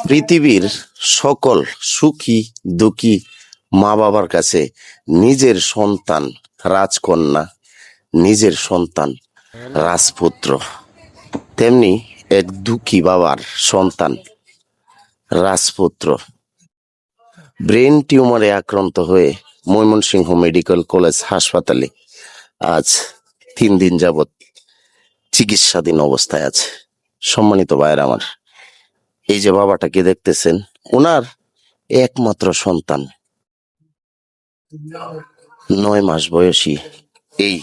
পৃথিবীর সকল সুখী দুঃখী মা বাবার কাছে নিজের সন্তান রাজকন্যা, নিজের সন্তান রাজপুত্র, তেমনি এক দুঃখী বাবার সন্তান রাজপুত্র ব্রেন টিউমারে আক্রান্ত হয়ে ময়মনসিংহ মেডিকেল কলেজ হাসপাতালে আজ 3 দিন যাবৎ চিকিৎসাধীন অবস্থায় আছে। সম্মানিত ভাইয়ের আমার, এই যে বাবাটাকে দেখতেছেন, ওনার একমাত্র সন্তান 9 মাস বয়সী এই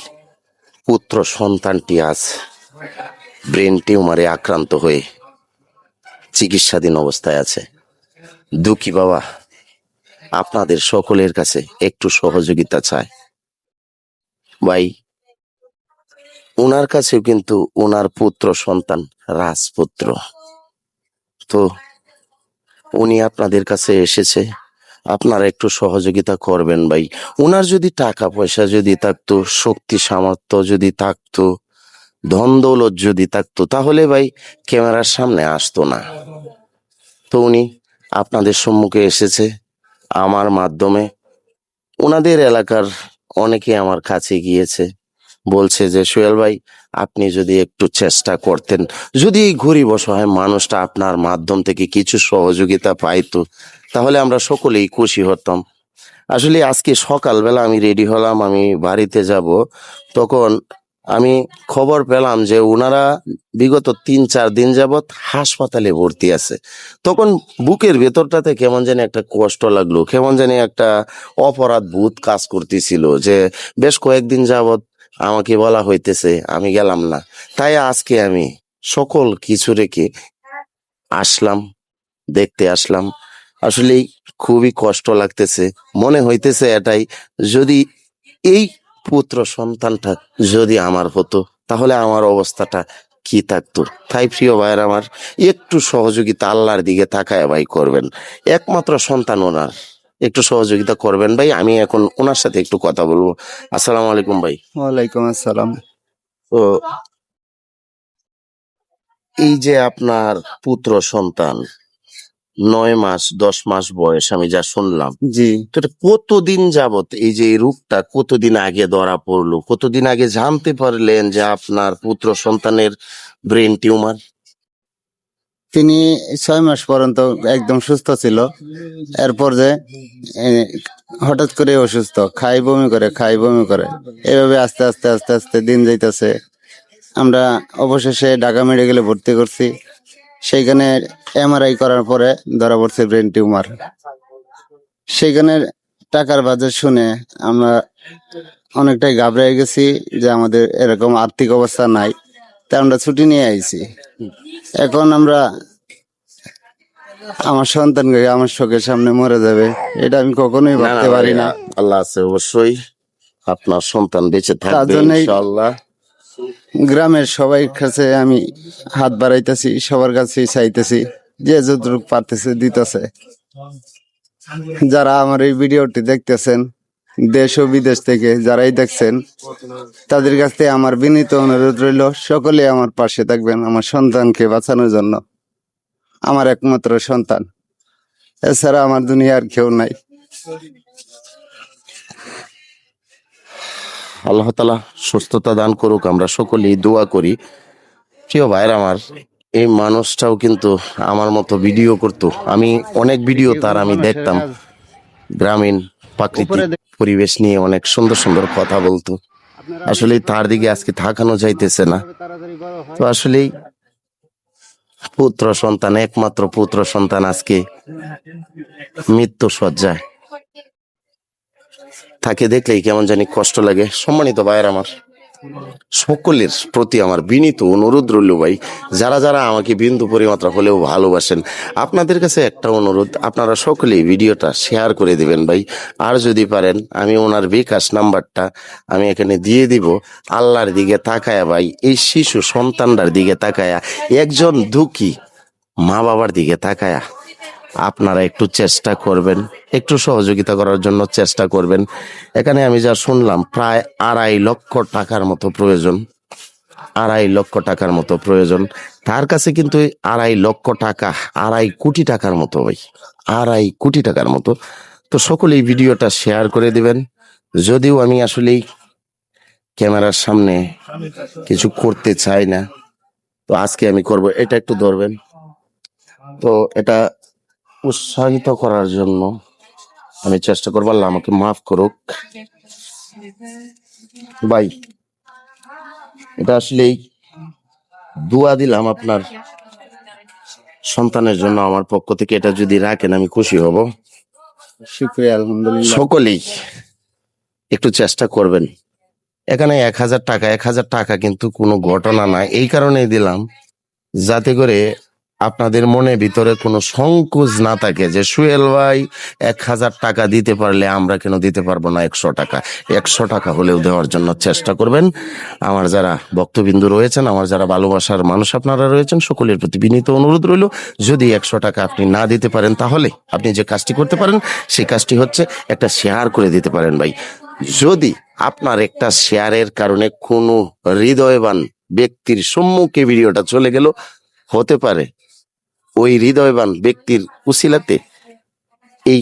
পুত্র সন্তানটি আজ ব্রেন টিউমারে আক্রান্ত হয়ে চিকিৎসাধীন অবস্থায় আছে। দুঃখী বাবা আপনাদের সকলের কাছে একটু সহযোগিতা চায় ভাই। ওনার কাছেও কিন্তু ওনার পুত্র সন্তান রাজপুত্র, তো উনি আপনাদের কাছে এসেছে, আপনারা একটু সহযোগিতা করবেন ভাই। ওনার যদি টাকা পয়সা যদি থাকতো, শক্তি সামর্থ্য যদি থাকতো, ধন দৌলত যদি থাকতো, তাহলে ভাই ক্যামেরার সামনে আসতো না। তো উনি আপনাদের সম্মুখে এসেছে আমার মাধ্যমে। ওনাদের এলাকার অনেকে আমার কাছে গিয়েছে, বলছে যে সোহেল ভাই, আপনি যদি একটু চেষ্টা করতেন, যদি এই গরিব অসহায় মানুষটা আপনার মাধ্যম থেকে কিছু সহযোগিতা পাইতো, তাহলে আমরা সকলেই খুশি হতাম। আসলে আজকে সকালবেলা আমি রেডি হলাম, আমি বাড়িতে যাব, তখন আমি খবর পেলাম যে ওনারা বিগত 3-4 দিন যাবৎ হাসপাতালে ভর্তি আছে। তখন বুকের ভেতরটাতে কেমন জানি একটা কষ্ট লাগলো, কেমন জানি একটা অপরাধ বোধ কাজ করতেছিল যে বেশ কয়েকদিন যাবৎ আমাকে বলা হইতেছে, আমি গেলাম না। তাই আজকে আমি সকল কিছু রেখে আসলাম, দেখতে আসলাম। আসলে খুবই কষ্ট লাগতেছে, মনে হইতেছে এটাই, যদি এই পুত্র সন্তানটা যদি আমার হতো, তাহলে আমার অবস্থাটা কি থাকতো। তাই প্রিয় ভাইয়ের আমার, একটু সহযোগিতা আল্লাহর দিকে তাকায় ভাই করবেন। একমাত্র সন্তান ওনার, একটু সহযোগিতা করবেন ভাই। আমি এখন ওনার সাথে একটু কথা বলবো। আসসালামু আলাইকুম ভাই। ওয়ালাইকুম আসসালাম। তো এই যে আপনার পুত্র সন্তান 9 মাস 10 মাস বয়স, আমি যা শুনলাম, জি, তো এটা কতদিন যাবত, এই যে এই রোগটা কতদিন আগে ধরা পড়লো, কতদিন আগে জানতে পারলেন যে আপনার পুত্র সন্তানের ব্রেন টিউমার? তিনি 6 মাস পর্যন্ত একদম সুস্থ ছিল। এরপর যে এ, হঠাৎ করে অসুস্থ, খাই বমি করে, খাই বমি করে, এভাবে আস্তে আস্তে আস্তে আস্তে দিন যাইতেছে। আমরা অবশেষে ঢাকা মেডিকেলে ভর্তি করছি। সেইখানে এমআরআই করার পরে ধরা পড়ছে ব্রেন টিউমার। সেইখানে টাকার বাজেট শুনে আমরা অনেকটাই ঘাবড়ে গেছি যে আমাদের এরকম আর্থিক অবস্থা নাই, তাই আমরা ছুটি নিয়ে আইছি। এখন আমরা আমার সন্তানকে আমার চোখের সামনে মরে যাবে, এটা আমি কখনোই ভাবতে পারি না। আল্লাহ আছে অবশ্যই, আপনার সন্তান বেঁচে তার থাকবে জন্যই ইনশাআল্লাহ। গ্রামের সবাই কাছে আমি হাত বাড়াইতেছি, সবার কাছেই চাইতেছি, যে যতটুকু পারতেছে দিতেছে। যারা আমার এই ভিডিওটি দেখতেছেন, দেশ ও বিদেশ থেকে যারাই দেখছেন, তাদের কাছ থেকে আমার বিনীত অনুরোধ রইল, সকলে আমার পাশে থাকবেন আমার সন্তানকে বাঁচানোর জন্য। আমার একমাত্র সন্তান, এছাড়া আমার দুনিয়ার কেউ নাই। আল্লাহ তাআলা সুস্থতা দান করুক, আমরা সকলেই দোয়া করি। প্রিয় ভাইয়ের আমার, এই মানুষটাও কিন্তু আমার মতো ভিডিও করতো। আমি অনেক ভিডিও তার আমি দেখতাম, গ্রামীণ প্রাকৃতিক পরিবেশ নিয়ে অনেক সুন্দর সুন্দর কথা বলতো। আসলে তার দিকে আজকে তাকানো যাইতেছে না। তো আসলেই পুত্র সন্তান, একমাত্র পুত্র সন্তান আজকে মৃত্যু শয্যায়, তাকে দেখলেই কেমন জানি কষ্ট লাগে। সম্মানিত ভাইয়ের আমার, সকলের প্রতি আমার বিনীত অনুরোধ রইল ভাই, যারা যারা আমাকে বিন্দু পরিমাত্রা হলেও ভালোবাসেন, আপনাদের কাছে একটা অনুরোধ, আপনারা সকলেই ভিডিওটা শেয়ার করে দিবেন ভাই। আর যদি পারেন, আমি ওনার বিকাশ নাম্বারটা আমি এখানে দিয়ে দিব। আল্লাহর দিকে তাকায়া ভাই, এই শিশু সন্তানটার দিকে তাকায়া, একজন দুঃখী মা বাবার দিকে তাকায়া আপনারা একটু চেষ্টা করবেন, একটু সহযোগিতা করার জন্য চেষ্টা করবেন। এখানে আমি যা শুনলাম, প্রায় 2.5 লক্ষ টাকার মতো প্রয়োজন। 2.5 লক্ষ টাকার মতো প্রয়োজন। তার কাছে কিন্তু 2.5 লক্ষ টাকা 2.5 কোটি টাকার মতো ভাই, 2.5 কোটি টাকার মতো। তো সকলেই ভিডিওটা শেয়ার করে দিবেন। যদিও আমি আসলেই ক্যামেরার সামনে কিছু করতে চাই না, তো আজকে আমি করব। এটা একটু ধরবেন। তো এটা উৎসাহিত করার জন্য আমি চেষ্টা করবো, আল্লাহ আমাকে মাফ করুক ভাই। এটা আসলেই দোয়া দিলাম আপনার সন্তানের জন্য আমার পক্ষ থেকে। এটা যদি রাখেন আমি খুশি হব। শুক্রিয়া, আলহামদুলিল্লাহ। সকলেই একটু চেষ্টা করবেন। এখানে 1,000 টাকা, 1,000 টাকা কিন্তু কোনো ঘটনা না, এই কারণেই দিলাম যাতে করে আপনাদের মনে ভিতরে কোনো সংকোচ না থাকে যে সোহেল ভাই 1,000 টাকা দিতে পারলে আমরা কেন দিতে পারবো না 100 টাকা। 100 টাকা হলেও দেওয়ার জন্য চেষ্টা করবেন। আমার যারা ভক্তবিন্দু রয়েছেন, আমার যারা ভালোবাসার মানুষ আপনারা রয়েছেন, সকলের প্রতি বিনীত অনুরোধ রইল, যদি 100 টাকা আপনি না দিতে পারেন তাহলে আপনি যে কাজটি করতে পারেন সেই কাজটি হচ্ছে একটা শেয়ার করে দিতে পারেন ভাই। যদি আপনার একটা শেয়ারের কারণে কোনো হৃদয়বান ব্যক্তির সম্মুখে ভিডিওটা চলে গেল, হতে পারে ওই হৃদয়বান ব্যক্তির উসিলাতে এই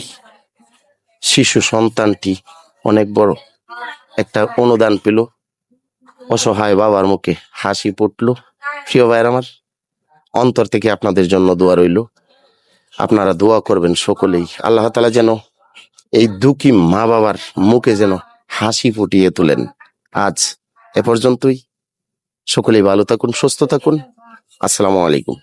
শিশু সন্তানটি অনেক বড় একটা অনুদান পেল, অসহায় বাবার মুখে হাসি ফুটল। প্রিয় ভাইয়ের আমার, অন্তর থেকে আপনাদের জন্য দোয়া রইল। আপনারা দোয়া করবেন সকলেই, আল্লাহ তাআলা যেন এই দুঃখী মা বাবার মুখে যেন হাসি ফুটিয়ে তোলেন। আজ এ পর্যন্তই। সকলেই ভালো থাকুন, সুস্থ থাকুন। আসসালামু আলাইকুম।